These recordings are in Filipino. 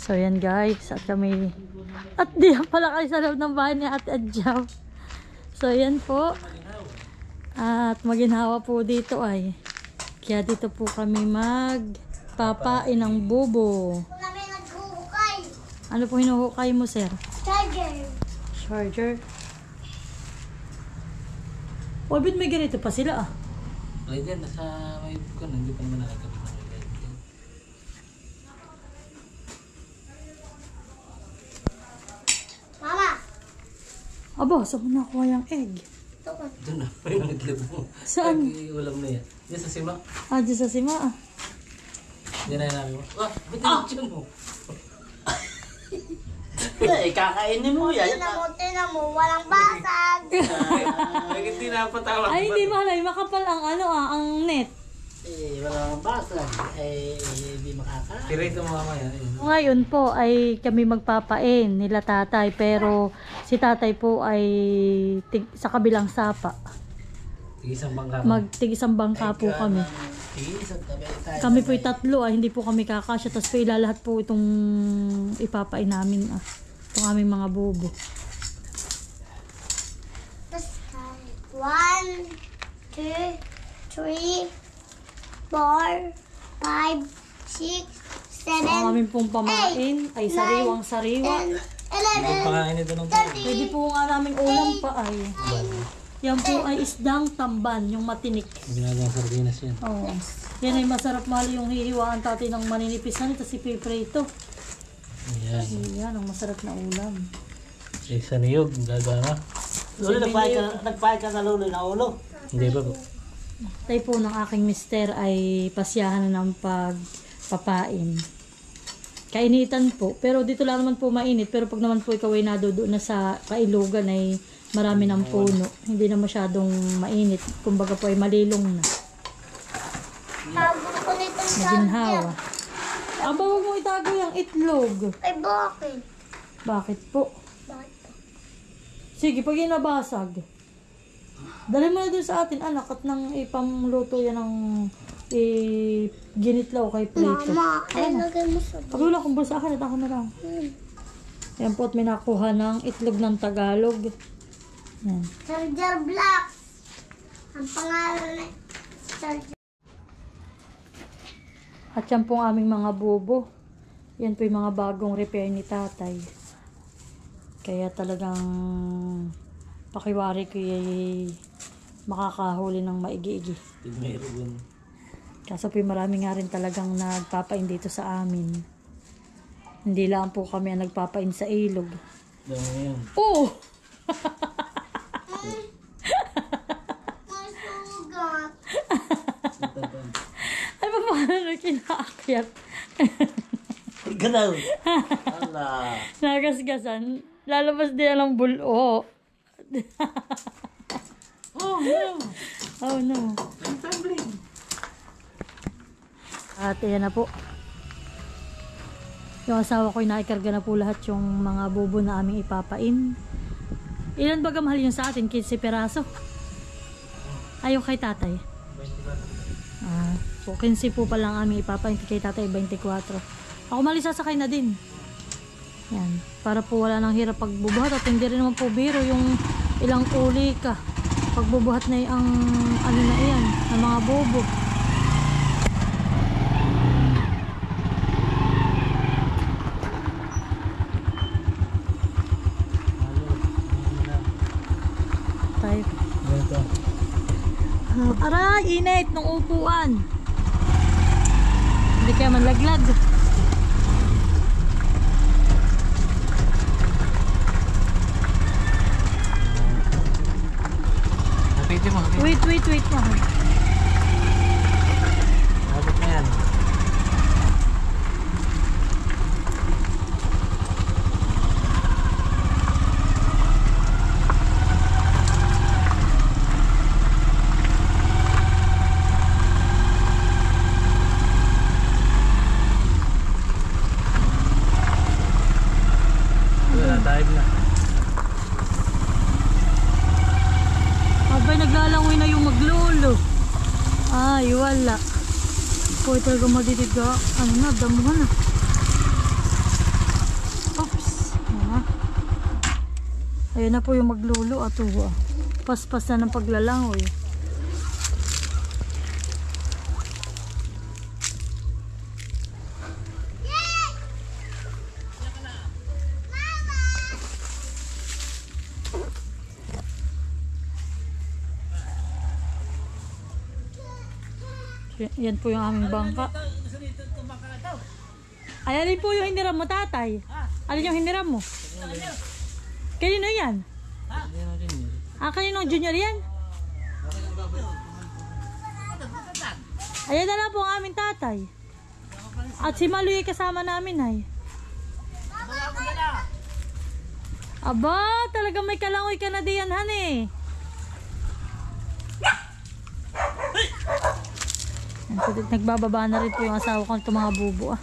So yan guys, at kami di pala kayo sa loob ng bahay ni Ate Adjaw. So yan po. At maginhawa po dito ay. Kaya dito po kami magpapain ng bubo. Ano po hinuhukay mo, sir? Charger. Charger. O, ba't may ganito pa sila ah? Wala dyan, nasa may bukan, hindi pa naman nakakabit ng may light. Mama! Aba, saan mo nakuha yung egg? Doon na, may naglab mo. Saan? Ay, ulam na yan. Diyan sa sima. Diyan sa sima ah. Diyan na namin mo. Ba't yung mo? Kakainin mo yan. Tinan mo, walang basag. Ay, hindi napatawa. Ay, hindi malay, makapal ang ang net. Walang basag. Hindi makakain. Pirito mo mamaya. Ngayon po ay kami magpapain nila tatay, pero si tatay po ay sa kabilang sapa. Tigisang bangka. Magtigisang bangka po kami. Kami po tatlo hindi po kami kakasya, tapos po ilalahat po itong ipapain namin itong aming mga bobo. 1, 2, 3, 4, 5, 6, 7, Ang aming pong pamain ay sariwang-sariwa. 11, Pakain ito ng Pwede po nga naming ulam pa ay. Yan po ay isdang tamban, yung matinik. Ginagawa sardinas yan. Oo. Yan ay masarap, mahal yung hihiwaan tatay ng maninipis na nito, si Piprito. Yan. Yan ang masarap na ulam. Isa niyog, gagawa. Lolo, nagpahit ka na lolo na ulo. Hindi ba po? Tayo po ng aking mister ay pasyahan na ng pagpapain. Kainitan po. Pero dito lang naman po mainit. Pero pag naman po ikaw ay nadoon na sa Kailugan ay marami ng puno. Hindi na masyadong mainit. Kumbaga po ay malilong na. tago ko nitong Maginhawa. Aba, huwag mo itago yung itlog. Ay, bakit? Bakit po? Bakit? Sige, pag inabasag, dali mo na doon sa atin, anak, at nang ipamluto yan ng ginitlaw kay Prito. Mama, ay lagay mo sa Pag wala kong basahan, at ako na lang. Yan po, at may nakuha ng itlog ng Tagalog. Yan. Charger Black. Ang pangalan na Charger. At yan po ang aming mga bobo. Yan po yung mga bagong repair ni tatay. Kaya talagang pakiwari ko ay makakahuli ng maigi-igi. Mayroon. Kaso po marami nga rin talagang nagpapain dito sa amin. Hindi lang po kami ang nagpapain sa ilog. Dami yan. Oo! May sugat. Ay, paano na kinaakyat? Ganaw. Ala. Nagasgasan. Lalabas din ang bulo. Oh no. Oh no. At ayan na po. Yung asawa ko naikarga na po lahat yung mga bobo na aming ipapain. Ilan ba gamahal yun sa atin? 15 peraso? Ayaw kay tatay. So 15 po palang aming ipapain, kay tatay 24. Ako mali sasakay na din. Yan. Para po wala nang hirap pagbubuhat, at hindi rin naman po biro yung ilang uli ka. Pagbubuhat na yung ano na yan, ng mga bobo. Type. Ganito. Aray, init ng upuan. Hindi kaya manlaglag. Napiti mo. Wait mahal. Abot na yan. Wala, dive na. Abay, naglalangoy na yung maglolo. Ay, wala. Po talaga madidiga. Ano na, damuhan na. Ayun na po yung maglulo at paspas na ng paglalangoy. Yan po yung aming bangka. Ay, alin po yung hiniram mo, tatay? Alin yung hiniram mo? Kanino yan? Kanino junior yan? Ayan na lang po ang aming tatay. At si Maluy kasama namin ay. Aba, talaga may kalangoy ka na diyan, honey. Nagbababa na rin po yung asawa ko itong mga bubo ah.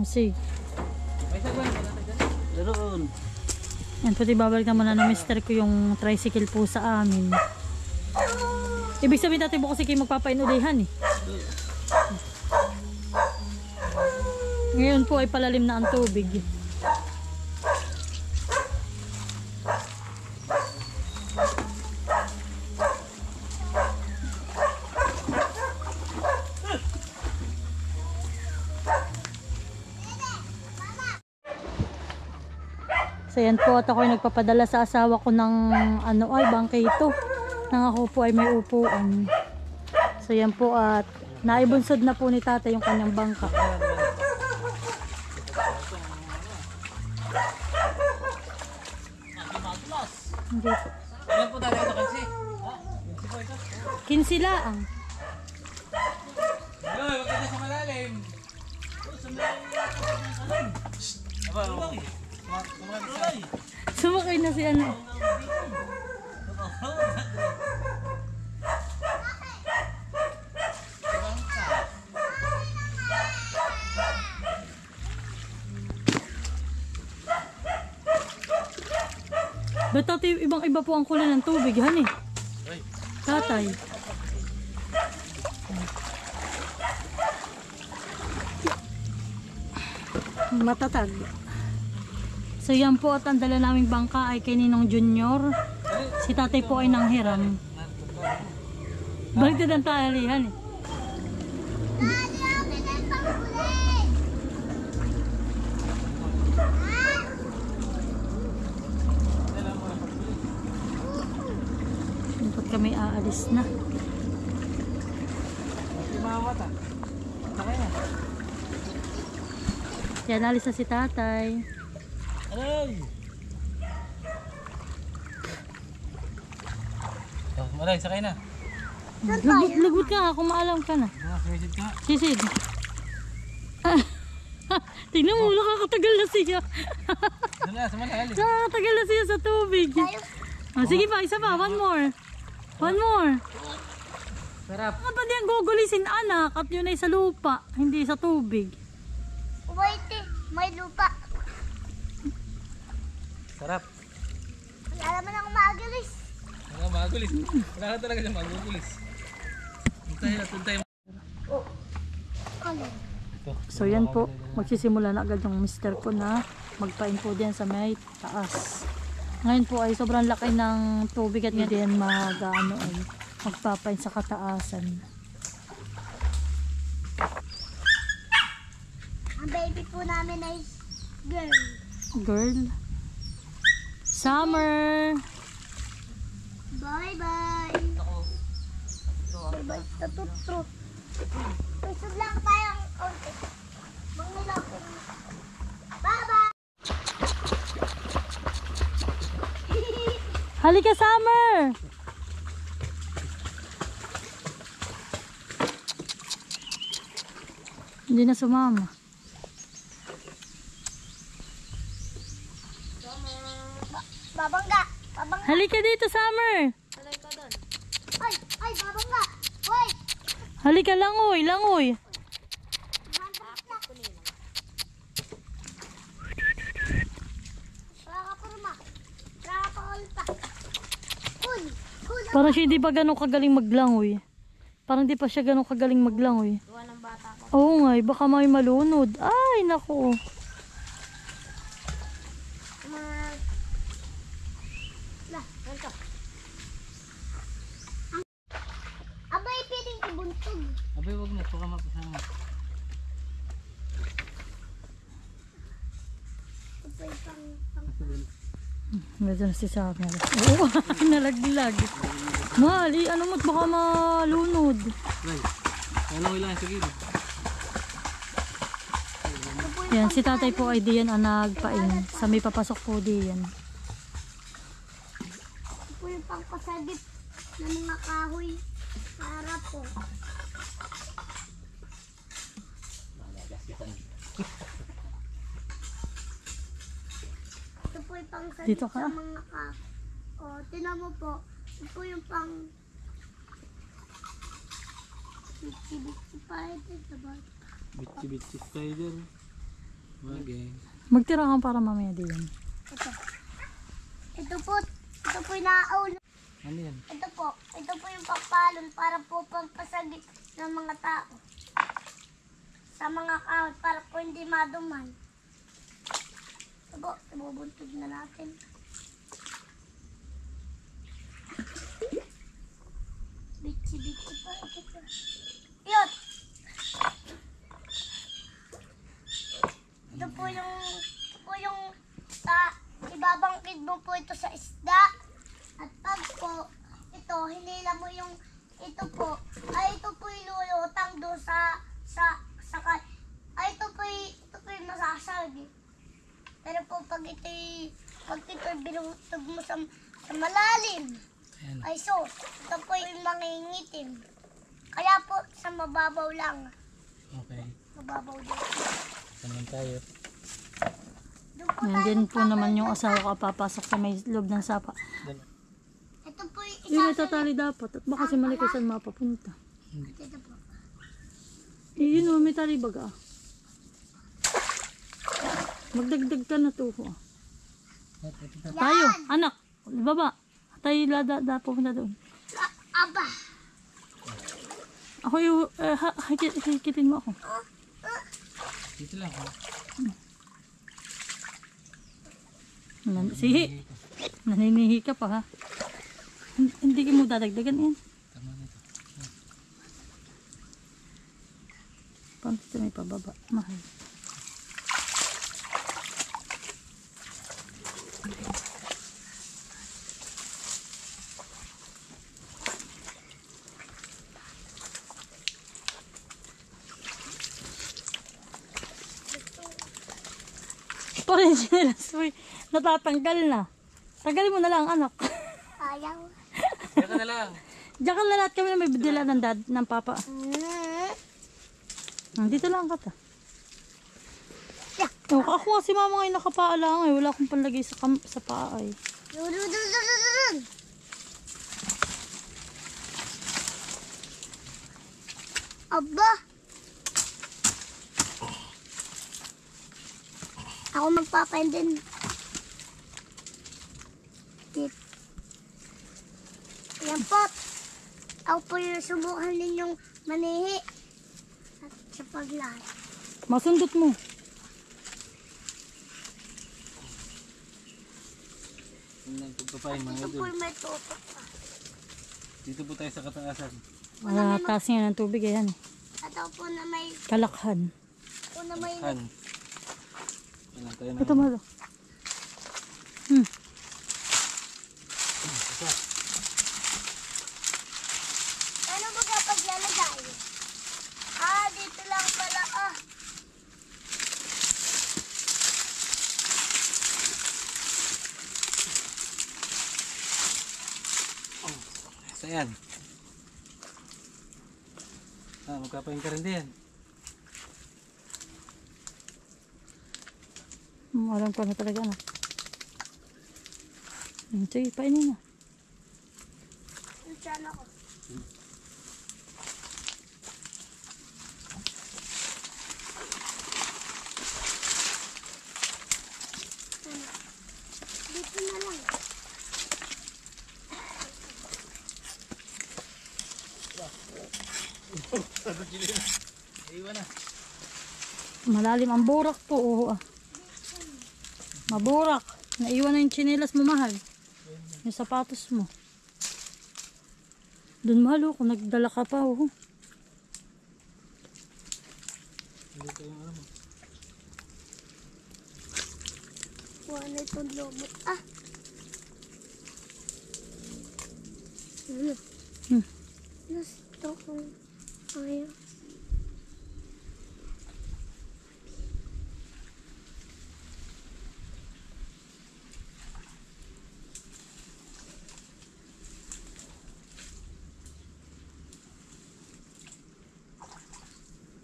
Sige. Doon. Yan po, babalik naman na mister ko yung tricycle po sa amin. Ibig sabihin natin po kasi kayo magpapainulihan eh. Ngayon po ay palalim na ang tubig. So yan po, at ako ay nagpapadala sa asawa ko ng bangkito. Nang ako po ay may upuan. So yan po, at naibunsod na po ni tatay yung kanyang bangka. Hindi po. Ilan po tatay ito kasi? 15 laang. Yoy, wag ka na sa malalim. Aba, Sumakay na si ano. Ba't tatay, ibang-iba po ang kulay ng tubig, han eh. Tatay. Matatag. So yan po, at ang dala naming bangka ay kay Ninong Junior. Si tatay po ay nanghiram. Balik na tayo alihan eh. Dapat kami aalis na. Yan, alis na si tatay. Aray! Oh, Maray, sakay na. Lagot ka, kung maalam ka na. Sisid ka. Sisid. Tingnan mo, nakakatagal na siya. Doon na, sa malalim. Nakakatagal na siya sa tubig. Sige pa, isa pa, one more. One more. Sarap. Ano ba diyan gugulisin, anak? At yun ay sa lupa, hindi sa tubig. Wait may lupa. Sarap. Wala naman ako magalis. Wala magulis. Wala ka talaga siyang magugulis. Tuntay. So yan po, magsisimula na agad yung mister ko na magpain po diyan sa may taas. Ngayon po ay sobrang laki ng tubig at nga diyan magpapain sa kataasan. Ang baby po namin ay girl. Girl. Summer. Bye-bye. Bye-bye. Tututro. Pusod lang tayo ang konti. Mangilap. Bye-bye. Halika, Summer. Hindi na sumama. Babangga. Halika dito, Summer. Ay, babangga. Hoy. Halika, langoy. Parang siya di pa ganun kagaling maglangoy. Parang di pa siya ganun kagaling maglangoy. Gawa ng bata ko. Oo nga, baka may malunod. Ay, naku. Ganito. Abay, pwedeng ibuntog. Abay, wag na. Baka mapasama. Ito po yung pang... Medyo na si Saka. Oo, nalaglag. Mahal, ano mo't baka malunod. Right. Ano ilan sa gilid? Yan, si tatay po ay diyan ang nagpain. Sa may papasok po diyan. Ito po yung pangkasagip ng mga kahoy. Para po. Ito po yung pangsagip Dito ka. sa mga kahoy. O, tinan mo po. Ito po yung pang... Bitsi-bitsi pa ito. Diba? Bitsi-bitsi spider. Okay. Magtira ka para mamaya diyan. Ito. Ito po yung naaul. Ano yan? Ito po yung papalon para po pampasagip ng mga tao. Sa mga kahoy para po hindi maduman. Ito po, ibubuntog na natin. Bitsi-bitsi pa ito. Yun! Ito po yung ibabangkid mo po ito sa isda. At pag po, ito, hinila mo yung, ito po yung lulutang doon ito po yung masasagi. Pero po pag ito'y binutog mo sa malalim, Ayan. ay sus, ito po yung mangingitim. Kaya po sa mababaw lang. Okay. Mababaw din. Ito naman tayo. Doon po Yan din po naman yung asawa ko papasok sa may loob ng sapa. Dala. Ito po yung Hindi may tatali dapat. At baka si Malikasan mapapunta. Ito po. Yun o, may tali baga. Magdagdag ka na to. Tayo, anak. Baba. Tayo lada pupunta doon. Aba. Ako yung, hikitin mo ako. Dito lang. Sihi. Naninihi ka pa ha. Hindi ka mo dadagdagan yan. Tama na ito. Paano ito may pababa? Mahal. Parang sinilas mo natatanggal na. Tanggalin mo na lang anak. Ayaw. Kaya ka na lang. Diyan ka na lahat kami na may bidila ng papa. Dito lang ka ta. Oh, ako nga si mama ngayon nakapaa lang eh. Wala akong panlagay sa paa eh. Aba. Ako magpapain din. Yan po. Ako po yung subukan ninyong manihi. At sa paglahat. Masundot mo. Yun lang pagpapain mga Ito po idol. yung may tutok pa. Dito po tayo sa kataasan. Taas nga ng tubig eh, yan. At ako po na may... Kalakhan. Po na may... Han. Yan tayo na. Ito malo. Ano ba kapag lalagay? Dito lang pala So yan. Magpapain ka rin din. Alam ko na talaga na. Sige, painin na. Yung tiyan ako. Dito na lang. Iwan na. Malalim ang burak po. Oo, ah. Maburak. Naiwan na yung tsinelas mo, mahal. Yung sapatos mo. Doon, mahal, oh, kung nagdala ka pa. Oh. Dito yung ano mo. Kuha na itong lumot. Ah! Gusto ko. Ayaw.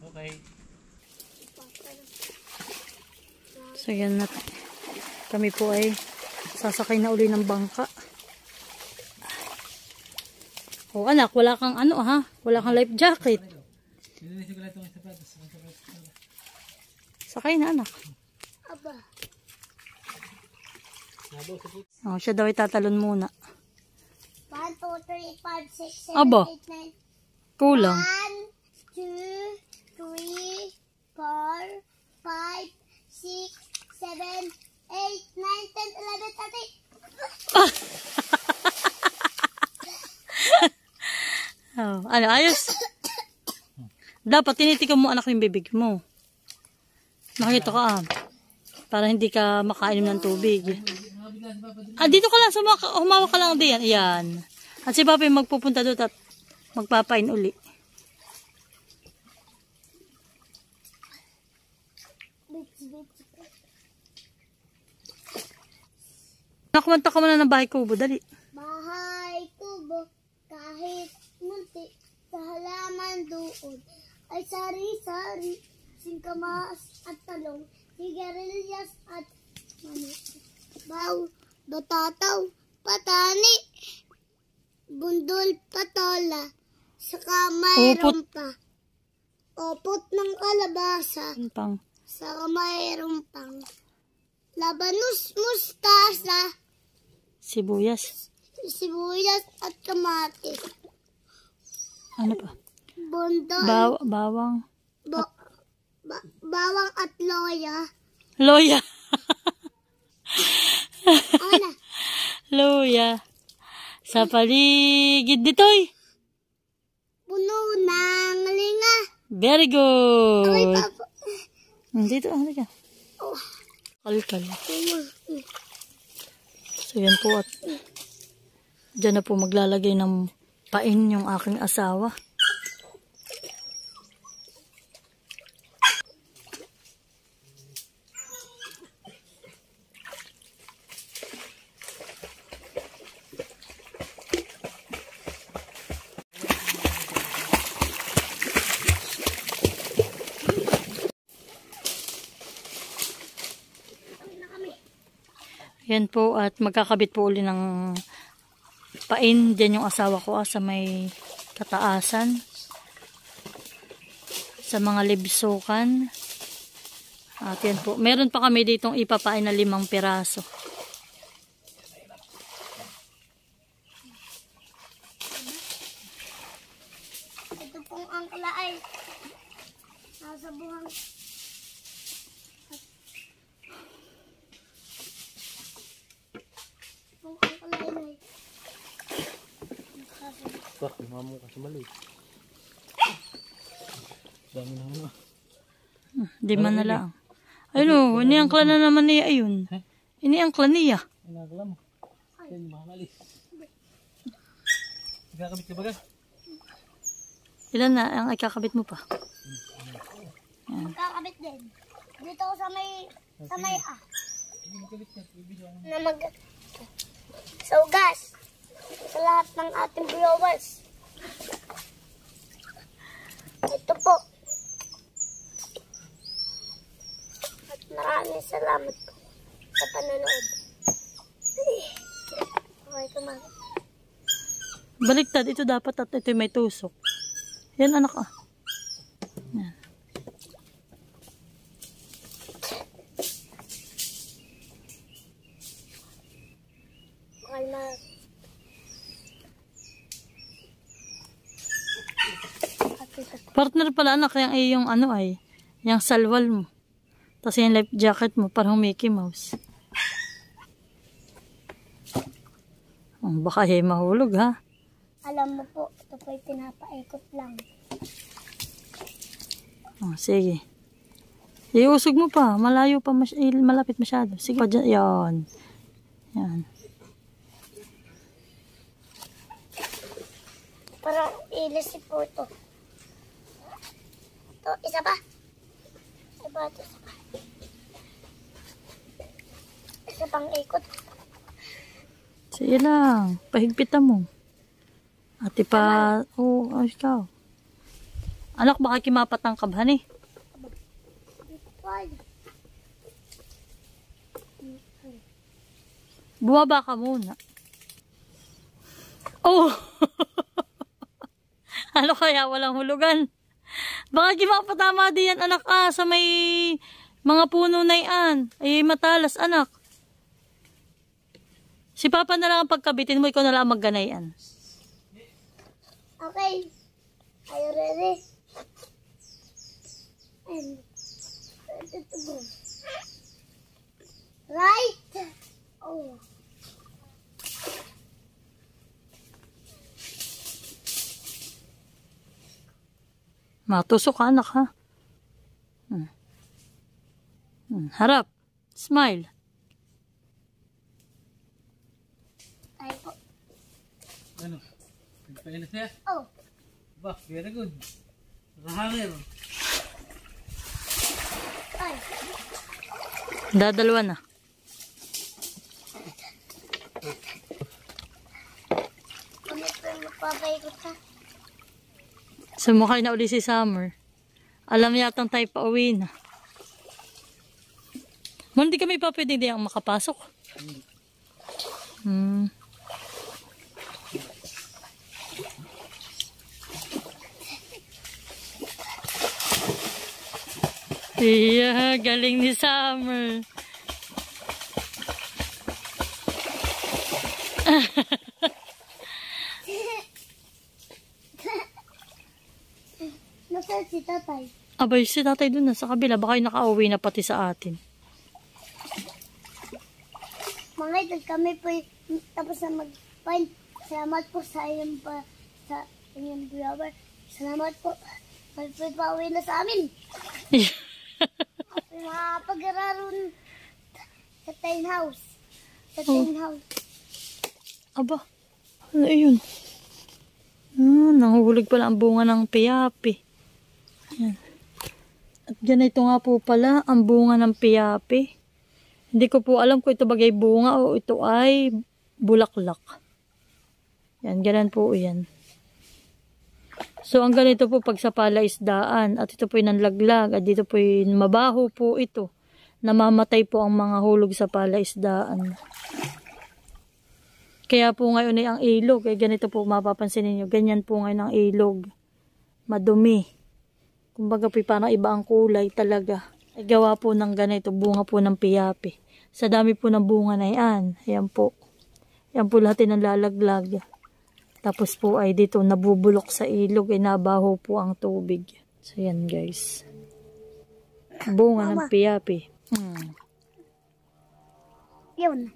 Okay. So, yan na. Kami po ay sasakay na uli ng bangka. Oh, anak, wala kang ano, ha? Wala kang life jacket. Nilinisip ko lang itong sapatos. Sakay na, anak. Aba. Nabaw sa puto. Oh, siya daw ay tatalon muna. 1, 2, 3, 5, 6, 7, Aba. 8, 9. Kulang. 1, 2, 3, 4, 5, 6, 7, 8, 9, 10, 11, 12. Oh, ano, ayos. Dapat tinitikan mo, anak, yung bibig mo. Makita ka, ah. Para hindi ka makainom ng tubig. Ah, dito ka lang, humawak ka lang diyan. Ayan. At si Papi magpupunta doon at magpapain uli. Nakumanta ka muna ng bahay kubo, dali. Bahay kubo, kahit munti, sa halaman doon, ay sari-sari, singkamas at talong, sigarilyas at manok. Baw, batataw, patani, bundol, patola, saka mayroon pa. Opot ng kalabasa, Ano pang? saka mayroon pang labanus, mustasa, Sibuyas. sibuyas at kamatis. Ano pa? Bundol, Bawang. bawang at loya. Loya. Ana, Loya. Sa paligid dito'y. puno ng linga. Very Ay, good. papa. Dito, halika. Oh, Kalkal. puno. So yan po at dyan na po maglalagay ng pain yung aking asawa. Yan po at magkakabit po uli ng pain. Diyan yung asawa ko sa may kataasan. Sa mga libsukan. At yan po. Meron pa kami ditong ipapain na 5 piraso. Ito pong angkla ay nasa buhang. Pong angkla ay Wah, mamamu kasi mali. Dami na ano. Di man na lang. Ayun o, iniangkla na naman niya ayun. Iniangkla niya. Inagala mo. Yan, makakalis. Nagkakabit ka ba ka? Ilan na ang ikakabit mo pa? magkakabit din. Dito ako sa may na mag so guys, sa lahat ng ating viewers, ito po, at maraming salamat po sa panonood. Okay, kumang Baliktad, ito dapat at ito may tusok. Yan anak ah. Yan. okay na. At ito po. Partner pala anak, yung ano ay, yung salwal mo. Tapos yung life jacket mo, parang Mickey Mouse. Baka mahulog ha. Alam mo po, ito po'y pinapaikot lang. Sige. Iusog mo pa. Malayo pa. Malapit masyado. Sige pa dyan. Yan. Yan. Parang ilis po ito. Ito, isa pa. Isa pa. Isa pang ikot. Sige lang. Pahigpitan mo. Ate pa. Oo, ikaw. Anak, baka kimapatang kabhan eh. Bumaba ka muna. Oh! Ano kaya walang hulugan? Baka kimapatama din yan, anak sa may mga puno na yan. Ay matalas, anak. Si Papa na lang ang pagkabitin mo, ikaw na lang magganayan. Okay. Are you ready? And ready to go. Right. Oh. Matusok ka, anak, ha? Harap. Smile. Ay po. Ano? Nagpailas niya? Oh. Bah, very good. Nakahangir. Ay. Dadalawa na. Kami po yung magpapaikot ka. Sumakay na uli si Summer. Alam yatang tayo pa uwi na. Hindi kami pa pwede di ang makapasok. Iya, galing ni Summer. Nasaan si tatay? Abay, si tatay dun na sa kabila. Baka yung nakauwi na pati sa atin. Mga idol, kami po tapos na mag-find. Salamat po sa inyong viewer. Salamat po. May pauwi na sa amin. At mga pag-araron sa tiny house. Sa tiny house. Aba, ano yun? Nanguhulog pala ang bunga ng piyapi. Yan. At ganito nga po pala ang bunga ng piyapi. Hindi ko po alam kung ito bagay bunga o ito ay bulaklak. Yan, ganun po yan. So, ang ganito po pag sa palaisdaan at ito po yung nanlaglag at dito po yung mabaho po ito. Namamatay po ang mga hulog sa palaisdaan. Kaya po ngayon ay ang ilog, ay ganito po mapapansin niyo, ganyan po ngayon ang ilog. Madumi. Kumbaga po parang iba ang kulay talaga. Ay gawa po ng ganito, bunga po ng piyapi. Sa dami po ng bunga na yan, ayan po. Yan po lahat ng lalaglag. Tapos po ay dito nabubulok sa ilog, ay nabaho po ang tubig. So yan guys. Bunga ng piyapi. Yun.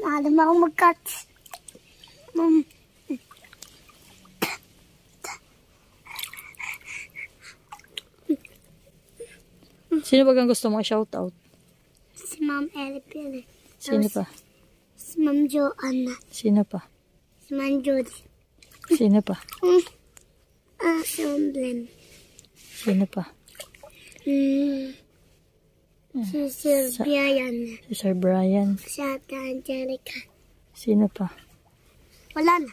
Alam ako mag-cut. Sino ba ang gusto mo i-shoutout? Si Ma'am Elipin. Sino pa? Si Ma'am Joanna. Sino pa? Si Ma'am Jody. Sino pa? Si Ma'am Glenn. Sino pa? Si Sir Brian. Si Sir Brian. Si Ate Angelica. Sino pa? Wala na.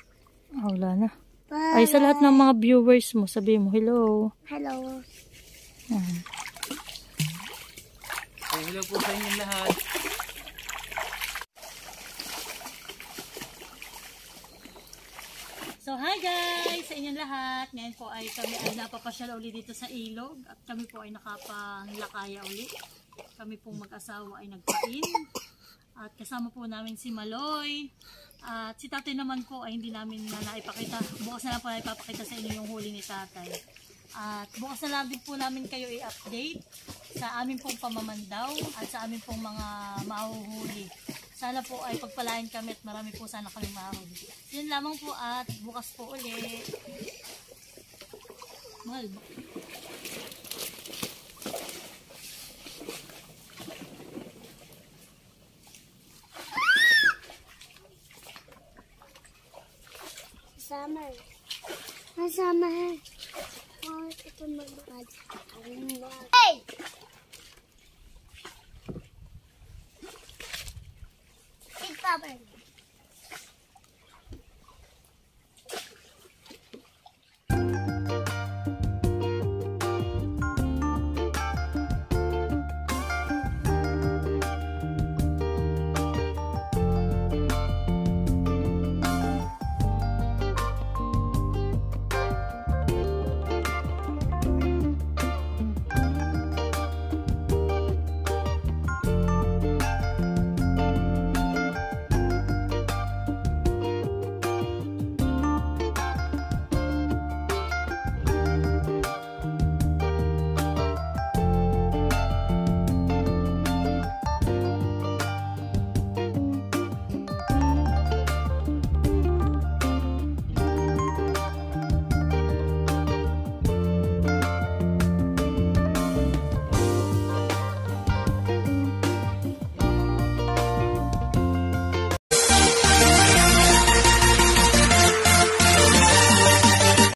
Wala na. Bye. Ay, sa lahat ng mga viewers mo, sabi mo, hello. Hello. Hello po sa inyong lahat. So, hi guys! Sa inyong lahat. Ngayon po ay kami ay napapasyal ulit dito sa ilog. At kami po ay nakapanglakaya ulit. Kami pong mag-asawa ay nagpain. At kasama po namin si Maloy. At si tatay naman po ay hindi namin na naipakita. Bukas na lang po na ipapakita sa inyo yung huli ni tatay. At bukas na lang din po namin kayo i-update sa aming pong pamamandaw at sa aming pong mga mahuhuli. Sana po ay pagpalain kami at marami po sana kami mahuhuli. Yun lamang po at bukas po ulit. Mahal ba? Summer. Summer. Oh, ito magbad. Hey!